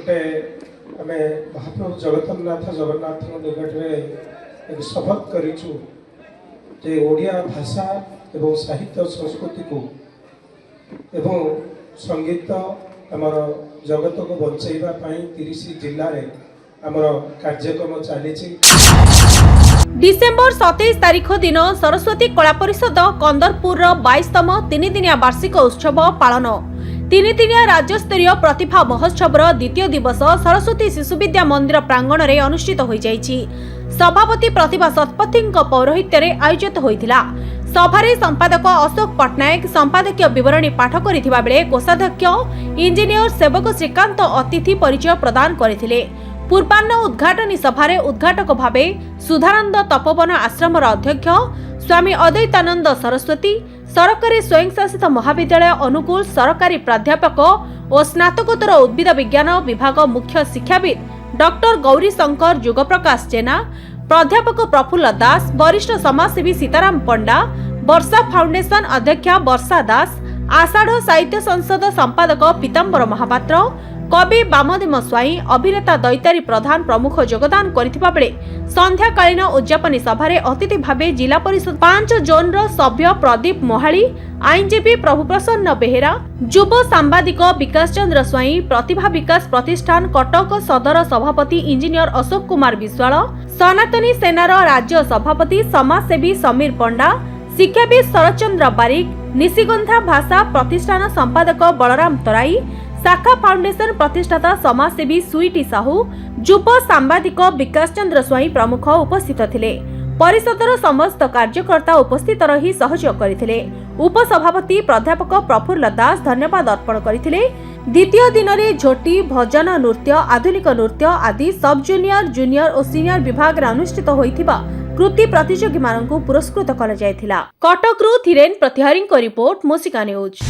गोटे आम महाप्रभु जगन्नाथ निकट में एक शपथ करूँ जे ओडिया भाषा एवं साहित्य संस्कृति को एवं संगीत आमर जगत को बचाइबा 30 जिले में आमर कार्यक्रम चली। डिसेम्बर 27 तारिख दिन सरस्वती कला परिषद कंदरपुर 22तम 3 दिनिया वार्षिक उत्सव पालन। 3 दिनिया राज्यस्तरीय प्रतिभा महोत्सव द्वितीय दिवस सरस्वती शिशु विद्या मंदिर प्रांगण में अनुष्ठित हो जाइछि। सभापति प्रतिभा शतपथी पौरोहित्य आयोजित होइथिला। सभारे संपादक अशोक पट्टनायक संपादकीय विवरणी पाठ करिथिबा बेले कोषाध्यक्ष इंजीनियर सेवक श्रीकांत अतिथि परिचय प्रदान करथिले। पूर्वाह्न उद्घाटनी सभारे उद्घाटक भावे सुधानंद तपोवन आश्रमर अध्यक्ष स्वामी अद्वैतानंद सरस्वती, सरकारी स्वयंशासित महाविद्यालय अनुकूल सरकारी प्राध्यापक और स्नातकोत्तर उद्भिद विज्ञान विभाग मुख्य शिक्षाविद डॉक्टर गौरी शंकर जुगप्रकाश जेना, प्राध्यापक प्रफुल्ल दास, वरिष्ठ समाजसेवी सीताराम पंडा, वर्षा फाउंडेशन अध्यक्षा वर्षा दास, आषाढ़ साहित्य संसद संपादक पीताम्बर महापात्र, कवि बामदेव स्वाई, अभिनेता दैतारी प्रधान प्रमुख योगदान करथिबा बेले संध्याकालीन उद्यापनी सभारे अतिथि भावे जिला परिषद 5 जोन सभ्य प्रदीप मोहाली, आईनजीवी प्रभुप्रसन्न बेहेरा, युव सांबादिक विकास चंद्र स्वाई, प्रतिभा विकास प्रतिष्ठान कटक सदर सभापति इंजीनियर अशोक कुमार विश्वाल, सनातनी सेनार राज्य सभापति समाजसेवी समीर पंडा, शिक्षाविद शरचंद्र बारिक, निशिगंधा भाषा प्रतिष्ठान संपादक बलराम तराई, शाखा फाउंडेशन प्रतिष्ठाता समाजसेवी सुईटी साहू, युव सांबादिक विकास चंद्र स्वाई प्रमुख उपस्थित थिले। परिषदर समस्त कार्यकर्ता उपस्थित रही सहयोग करथिले। उपसभापति प्राध्यापक प्रफुल्ल दास धन्यवाद अर्पण करथिले। द्वितीय दिन में झोटी, भजन, नृत्य, आधुनिक नृत्य आदि सब जूनियर, जूनियर और सीनियर विभाग अनुष्ठित होइथिबा कृति प्रतियोगी मानकु पुरस्कृत करा जायथिला। कटकरू धीरेन प्रतिहारी रिपोर्ट, मुसिका न्यूज।